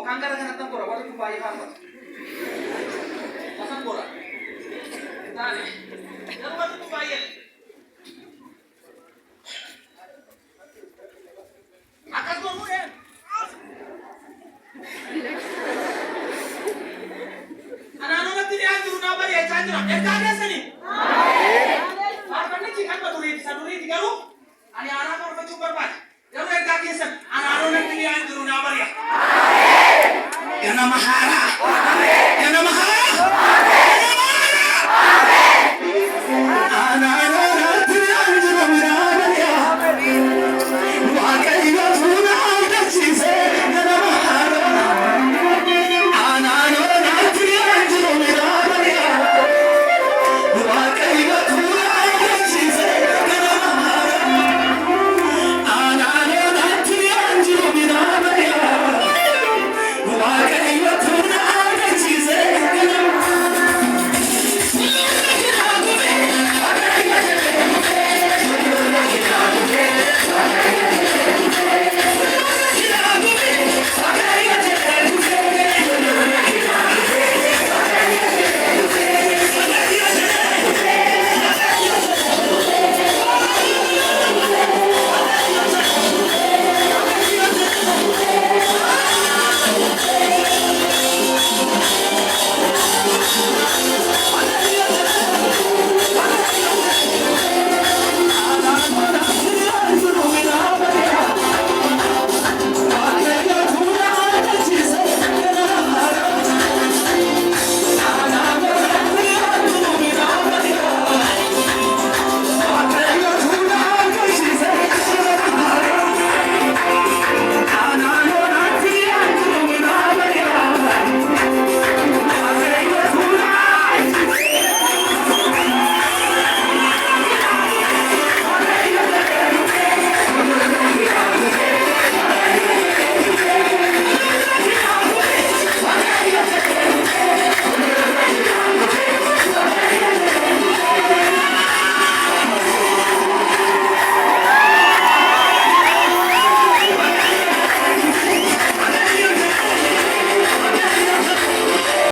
Tanggal ka na pura, wala ko bayi hapa. Masang pura. Tani. Ano ba ito bayi? Akas mo yan. Ano na tinihan dulu na bari ay chandra. Eh kaya sani? Parang chikan ba duri di karu? Ani ana ko ba chubar ba? Yaru ay kaya san. Ano na tinihan dulu na bari. Yana mahara.